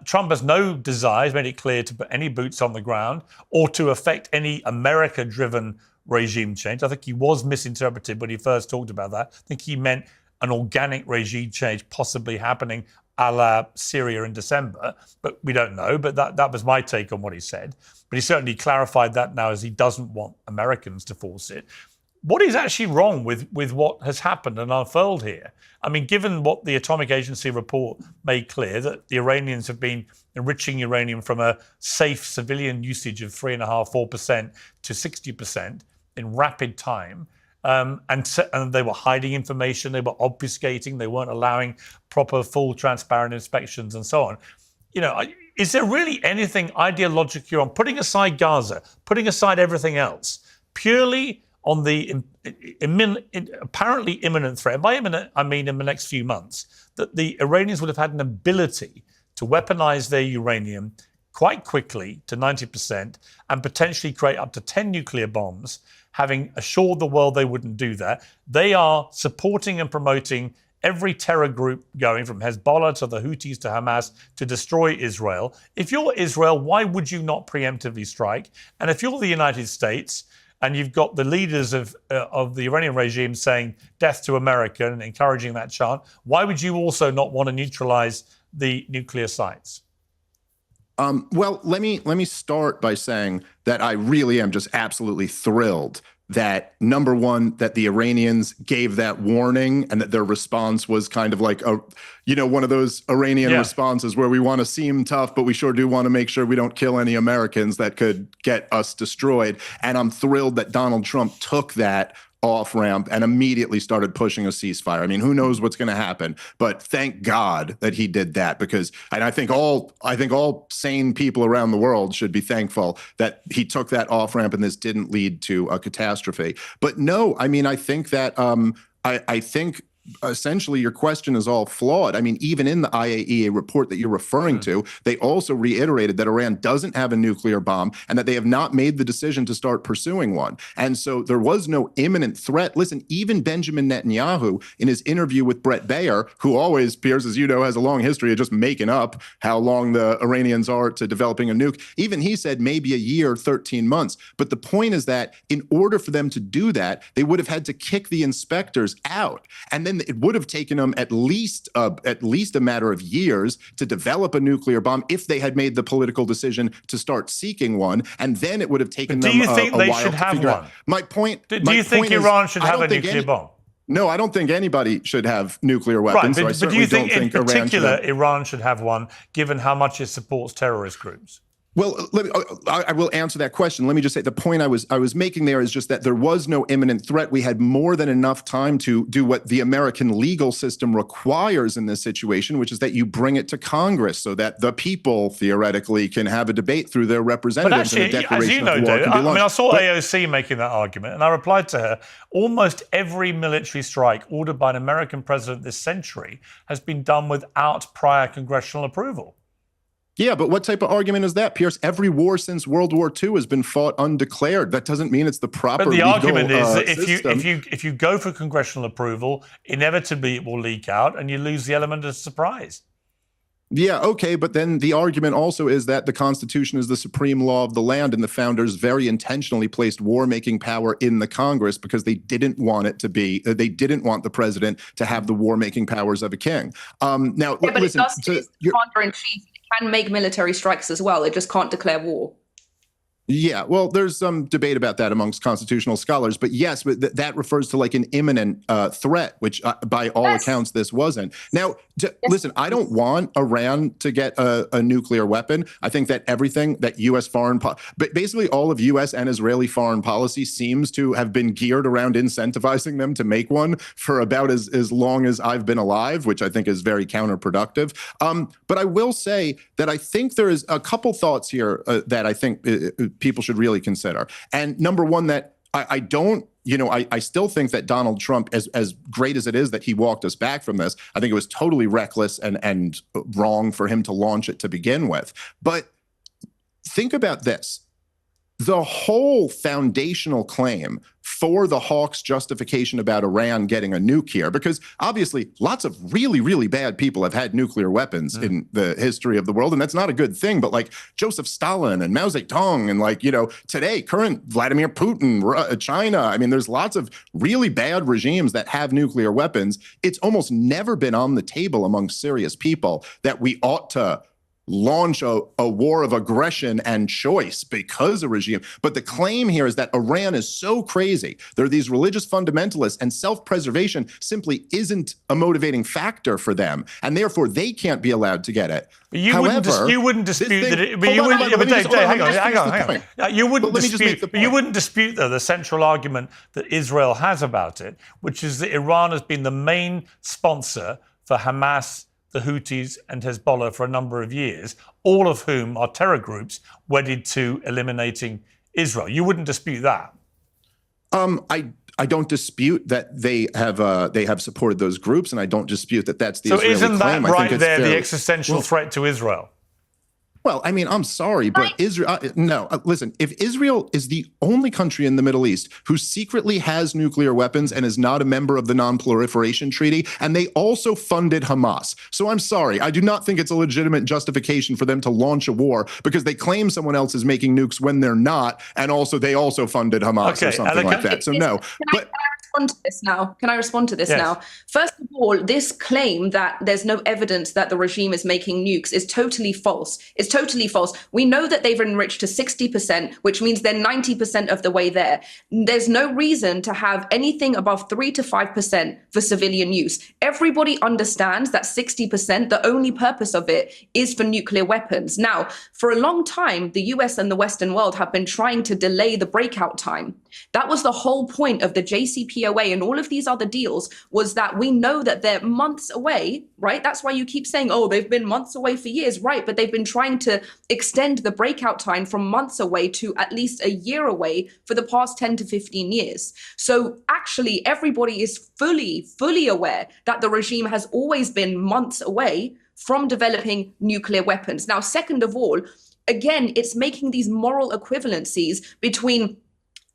Trump has no desire, he's made it clear, to put any boots on the ground or to affect any America-driven regime change. I think he was misinterpreted when he first talked about that. I think he meant an organic regime change possibly happening a la Syria in December, but we don't know. But that was my take on what he said. But he certainly clarified that now as he doesn't want Americans to force it. What is actually wrong with what has happened and unfurled here? I mean, given what the Atomic Agency report made clear, that the Iranians have been enriching uranium from a safe civilian usage of 3.5–4% to 60% in rapid time, and they were hiding information, they were obfuscating, they weren't allowing proper, full, transparent inspections and so on. You know, is there really anything ideological on putting aside Gaza, putting aside everything else, purely on the apparently imminent threat? By imminent, I mean in the next few months, that the Iranians would have had an ability to weaponize their uranium quite quickly to 90% and potentially create up to 10 nuclear bombs, having assured the world they wouldn't do that. They are supporting and promoting every terror group going from Hezbollah to the Houthis to Hamas to destroy Israel. If you're Israel, why would you not preemptively strike? And if you're the United States, and you've got the leaders of the Iranian regime saying death to America and encouraging that chant, why would you also not want to neutralize the nuclear sites? Well, let me start by saying that I really am just absolutely thrilled that, number one, that the Iranians gave that warning and that their response was kind of like one of those Iranian responses where we want to seem tough, but we sure do want to make sure we don't kill any Americans that could get us destroyed. And I'm thrilled that Donald Trump took that off-ramp and immediately started pushing a ceasefire. I mean, who knows what's going to happen, but thank God that he did that, because, and I think all sane people around the world should be thankful that he took that off-ramp and this didn't lead to a catastrophe. But no, I mean, I think that I think essentially your question is all flawed. I mean, even in the IAEA report that you're referring to, they also reiterated that Iran doesn't have a nuclear bomb and that they have not made the decision to start pursuing one. And so there was no imminent threat. Listen, even Benjamin Netanyahu, in his interview with Brett Baer, who always, Piers, as you know, has a long history of just making up how long the Iranians are to developing a nuke, even he said maybe a year, 13 months. But the point is that in order for them to do that, they would have had to kick the inspectors out. And then it would have taken them at least a matter of years to develop a nuclear bomb if they had made the political decision to start seeking one, and then it would have taken them a while to figure out. Do you think they should have one? My point. Do you think Iran should have a nuclear bomb? No, I don't think anybody should have nuclear weapons. Right, but do you think in particular Iran should have one, given how much it supports terrorist groups? Well, I will answer that question. Let me just say the point I was making there is just that there was no imminent threat. We had more than enough time to do what the American legal system requires in this situation, which is that you bring it to Congress so that the people theoretically can have a debate through their representatives. But actually, as you know, David, I saw AOC making that argument, and I replied to her, almost every military strike ordered by an American president this century has been done without prior congressional approval. Yeah, but what type of argument is that, Pierce? Every war since World War II has been fought undeclared. That doesn't mean it's the proper But the legal, argument is that system. if you go for congressional approval, inevitably it will leak out and you lose the element of surprise. Yeah, okay, but then the argument also is that the Constitution is the supreme law of the land, and the founders very intentionally placed war-making power in the Congress because they didn't want it to be, they didn't want the president to have the war-making powers of a king. Now, but listen, it's commander-in-chief. Can make military strikes as well. It just can't declare war. Yeah, well, there's some debate about that amongst constitutional scholars, but yes, but that refers to like an imminent threat, which by all accounts this wasn't. Now, listen, I don't want Iran to get a nuclear weapon. I think that everything that U.S. but basically all of U.S. and Israeli foreign policy seems to have been geared around incentivizing them to make one for about as long as I've been alive, which I think is very counterproductive. But I will say that I think there is a couple thoughts here that I think people should really consider. And number one, that I still think that Donald Trump, as great as it is that he walked us back from this, I think it was totally reckless and wrong for him to launch it to begin with. But think about this. the whole foundational claim for the Hawks' justification about Iran getting a nuke here, because obviously lots of really, really bad people have had nuclear weapons in the history of the world, and that's not a good thing. But like Joseph Stalin and Mao Zedong and like, you know, today, current Vladimir Putin, China, I mean, there's lots of really bad regimes that have nuclear weapons. It's almost never been on the table among serious people that we ought to launch a war of aggression and choice because a regime. But the claim here is that Iran is so crazy. There are these religious fundamentalists, and self-preservation simply isn't a motivating factor for them, and therefore they can't be allowed to get it. But you wouldn't dispute that. You wouldn't dispute though the central argument that Israel has about it, which is that Iran has been the main sponsor for Hamas, the Houthis and Hezbollah for a number of years, all of whom are terror groups wedded to eliminating Israel. You wouldn't dispute that? I don't dispute that they have supported those groups, and I don't dispute that that's the Israeli claim. So isn't that right there the existential threat to Israel? Well, I mean, I'm sorry, but Israel, listen, if Israel is the only country in the Middle East who secretly has nuclear weapons and is not a member of the Non-Proliferation Treaty, and they also funded Hamas. So I'm sorry, I do not think it's a legitimate justification for them to launch a war because they claim someone else is making nukes when they're not, and also they also funded Hamas or something like that. So no. Can I respond to this now? First of all, this claim that there's no evidence that the regime is making nukes is totally false. It's totally false. We know that they've enriched to 60%, which means they're 90% of the way there. There's no reason to have anything above 3 to 5% for civilian use. Everybody understands that 60%, the only purpose of it is for nuclear weapons. Now, for a long time, the US and the Western world have been trying to delay the breakout time. That was the whole point of the JCPOA and all of these other deals, was that we know that they're months away, right? That's why you keep saying, oh, they've been months away for years, right? But they've been trying to extend the breakout time from months away to at least a year away for the past 10 to 15 years. So actually, everybody is fully aware that the regime has always been months away from developing nuclear weapons. Now, second of all, again, it's making these moral equivalencies between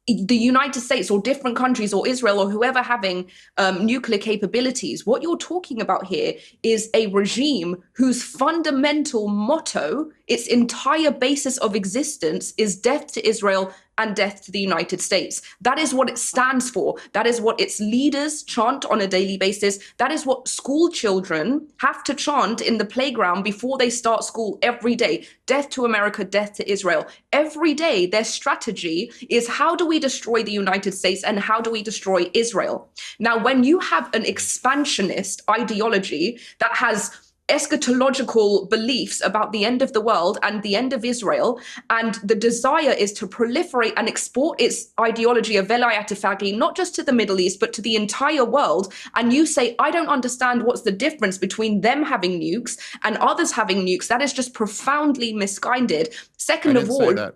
the United States or different countries or Israel or whoever having nuclear capabilities. What you're talking about here is a regime whose fundamental motto, its entire basis of existence, is death to Israel and death to the United States. That is what it stands for. That is what its leaders chant on a daily basis. That is what school children have to chant in the playground before they start school every day. Death to America, death to Israel. Every day, their strategy is how do we destroy the United States and how do we destroy Israel? Now, when you have an expansionist ideology that has eschatological beliefs about the end of the world and the end of Israel, and the desire is to proliferate and export its ideology of velayat faqih, not just to the Middle East, but to the entire world, and you say, I don't understand what's the difference between them having nukes and others having nukes, that is just profoundly misguided. Second of all, I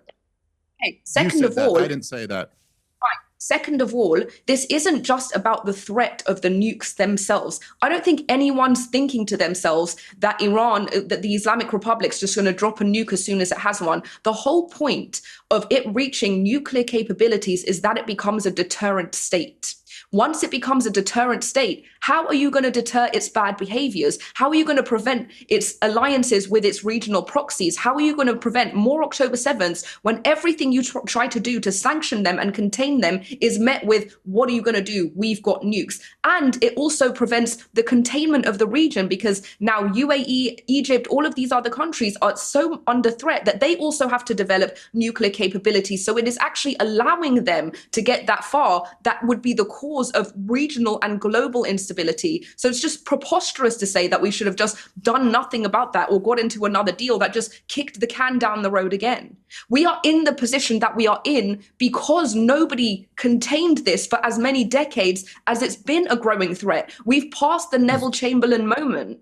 didn't say that. Second of all, this isn't just about the threat of the nukes themselves. I don't think anyone's thinking to themselves that that the Islamic Republic's just going to drop a nuke as soon as it has one. The whole point of it reaching nuclear capabilities is that it becomes a deterrent state. Once it becomes a deterrent state, how are you going to deter its bad behaviors? How are you going to prevent its alliances with its regional proxies? How are you going to prevent more October 7ths when everything you try to do to sanction them and contain them is met with, what are you going to do? We've got nukes. And it also prevents the containment of the region, because now UAE, Egypt, all of these other countries are so under threat that they also have to develop nuclear capabilities. So it is actually allowing them to get that far. That would be the cause of regional and global instability. So it's just preposterous to say that we should have just done nothing about that or got into another deal that just kicked the can down the road again. We are in the position that we are in because nobody contained this for as many decades as it's been a growing threat. We've passed the Neville Chamberlain moment.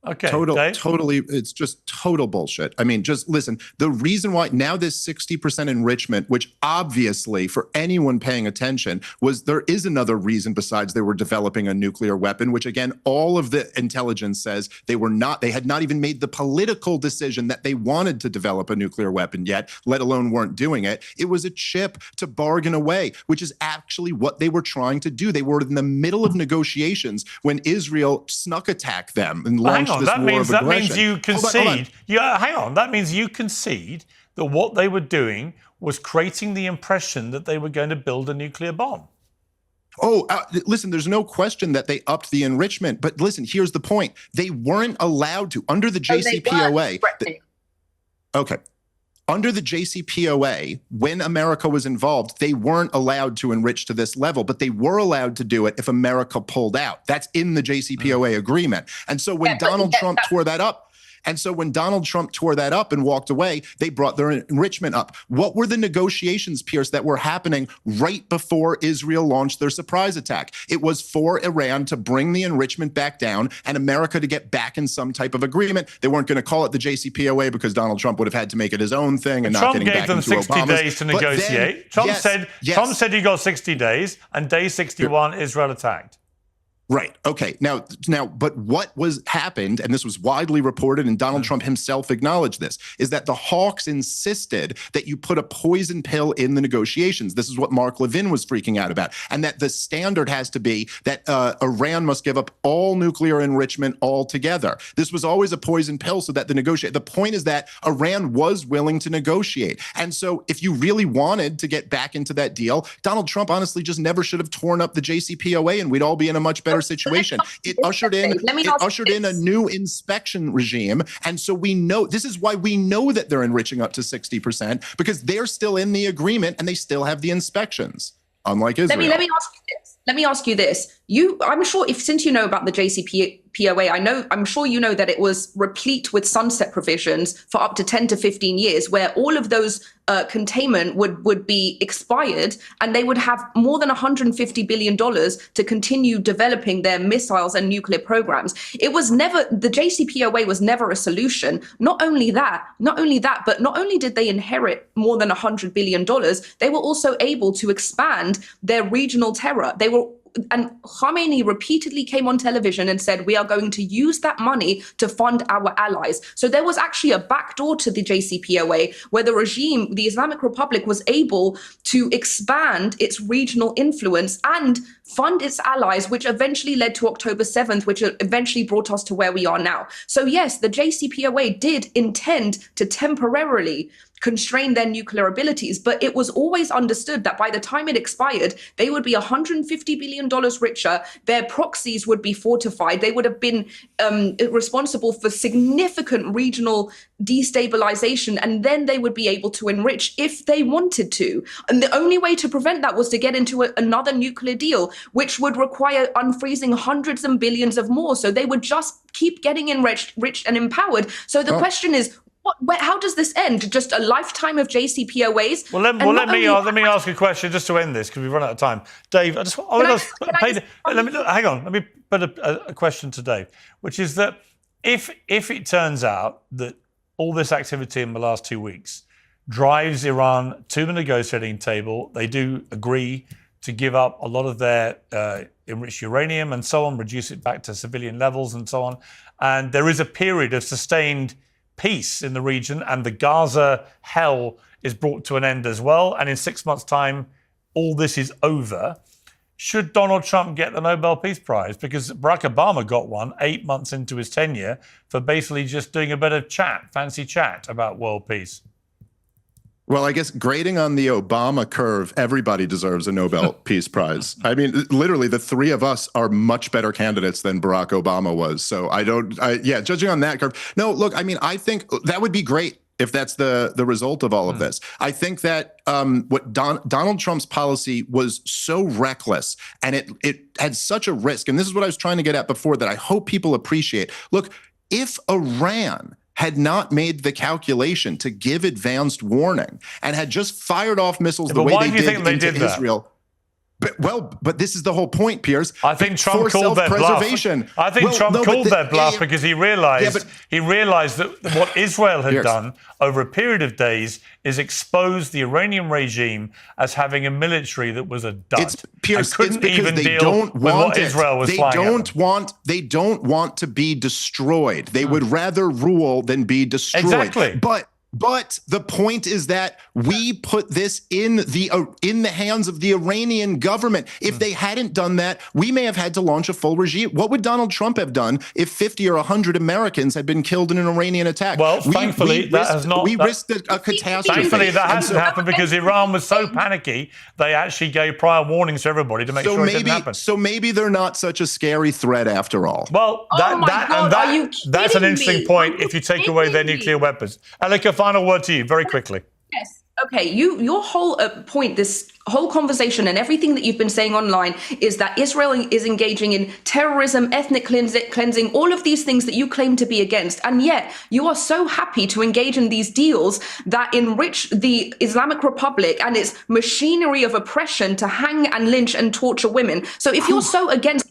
Okay, Totally. It's just total bullshit. I mean, just listen, the reason why now this 60% enrichment, which obviously for anyone paying attention there is another reason besides they were developing a nuclear weapon, which again, all of the intelligence says they had not even made the political decision that they wanted to develop a nuclear weapon yet, let alone weren't doing it. It was a chip to bargain away, which is actually what they were trying to do. They were in the middle of negotiations when Israel snuck attacked them and launched this war of aggression. That means you concede. Yeah, hang on. That means you concede that what they were doing was creating the impression that they were going to build a nuclear bomb. Listen, there's no question that they upped the enrichment. But listen, here's the point. They weren't allowed to, under the JCPOA. Okay. Under the JCPOA, when America was involved, they weren't allowed to enrich to this level, but they were allowed to do it if America pulled out. That's in the JCPOA agreement. And so when Donald Trump tore that up, and walked away, they brought their enrichment up. What were the negotiations, Pierce, that were happening right before Israel launched their surprise attack? It was for Iran to bring the enrichment back down and America to get back in some type of agreement. They weren't going to call it the JCPOA because Donald Trump would have had to make it his own thing and not getting back into Obama's. Trump gave them 60 days to negotiate. Trump said you got 60 days, and day 61, Israel attacked. Right. Okay. Now, but what happened, and this was widely reported, and Donald Trump himself acknowledged this, is that the hawks insisted that you put a poison pill in the negotiations. This is what Mark Levin was freaking out about, and that the standard has to be that Iran must give up all nuclear enrichment altogether. This was always a poison pill, so that the point is that Iran was willing to negotiate, and so if you really wanted to get back into that deal, Donald Trump honestly just never should have torn up the JCPOA, and we'd all be in a much better situation. It ushered in a new inspection regime. And so this is why we know that they're enriching up to 60%, because they're still in the agreement and they still have the inspections, unlike Israel. Let me ask you this. I'm sure since you know about the JCPOA, I'm sure you know that it was replete with sunset provisions for up to 10 to 15 years, where all of those containment would be expired, and they would have more than $150 billion to continue developing their missiles and nuclear programs. The JCPOA was never a solution. Not only that, but not only did they inherit more than $100 billion, they were also able to expand their regional terror. And Khamenei repeatedly came on television and said, we are going to use that money to fund our allies. So there was actually a backdoor to the JCPOA where the regime, the Islamic Republic, was able to expand its regional influence and fund its allies, which eventually led to October 7th, which eventually brought us to where we are now. So yes, the JCPOA did intend to temporarily constrain their nuclear abilities, but it was always understood that by the time it expired, they would be $150 billion richer, their proxies would be fortified, they would have been responsible for significant regional destabilization, and then they would be able to enrich if they wanted to. And the only way to prevent that was to get into another nuclear deal, which would require unfreezing hundreds and billions of more. So they would just keep getting enriched and empowered. So the question is, how does this end? Just a lifetime of JCPOAs? Well, let me ask a question just to end this, because we've run out of time. Dave, hang on. Let me put a question to Dave, which is that if it turns out that all this activity in the last 2 weeks drives Iran to the negotiating table, they do agree to give up a lot of their enriched uranium and so on, reduce it back to civilian levels and so on, and there is a period of sustained peace in the region, and the Gaza hell is brought to an end as well, and in 6 months' time, all this is over. Should Donald Trump get the Nobel Peace Prize? Because Barack Obama got one 8 months into his tenure for basically just doing a bit of fancy chat about world peace. Well, I guess grading on the Obama curve, everybody deserves a Nobel Peace Prize. I mean, literally, the three of us are much better candidates than Barack Obama was. So judging on that curve. No, look, I mean, I think that would be great if that's the result of all of this. I think that what Donald Trump's policy was so reckless, and it had such a risk. And this is what I was trying to get at before that I hope people appreciate. Look, if Iran had not made the calculation to give advanced warning and had just fired off missiles the way they did into Israel. But this is the whole point, Piers. I think Trump called their bluff. I think Trump called their bluff because he realized that what Israel had done over a period of days is expose the Iranian regime as having a military that was a dud. Piers, couldn't it's because even they deal don't with want what it. Israel was flying They don't want to be destroyed. They would rather rule than be destroyed. Exactly. But the point is that we put this in the hands of the Iranian government. If they hadn't done that, we may have had to launch a full regime. What would Donald Trump have done if 50 or 100 Americans had been killed in an Iranian attack? Well, thankfully, that has not. We risked a catastrophe. Thankfully, that hasn't happened because Iran was so panicky, they actually gave prior warnings to everybody to make sure it didn't happen. So maybe they're not such a scary threat after all. Well, that's an interesting point if you take away their nuclear weapons. Elica, final word to you, very quickly. Yes. Okay. Your whole point, this whole conversation and everything that you've been saying online is that Israel is engaging in terrorism, ethnic cleansing, all of these things that you claim to be against. And yet you are so happy to engage in these deals that enrich the Islamic Republic and its machinery of oppression to hang and lynch and torture women. So if you're so against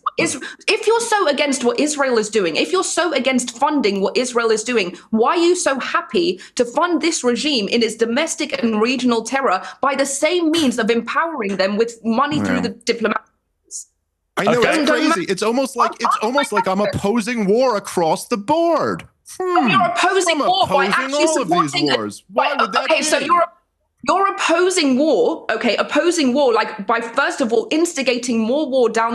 what Israel is doing, if you're so against funding what Israel is doing, why are you so happy to fund this regime in its domestic and regional terror by the same means of empowering them with money through the diplomatic? I know, it's crazy. It's almost like I'm opposing war across the board. You're opposing war by actually supporting all of these wars. Why would that be? So you're opposing war, like by first of all instigating more war down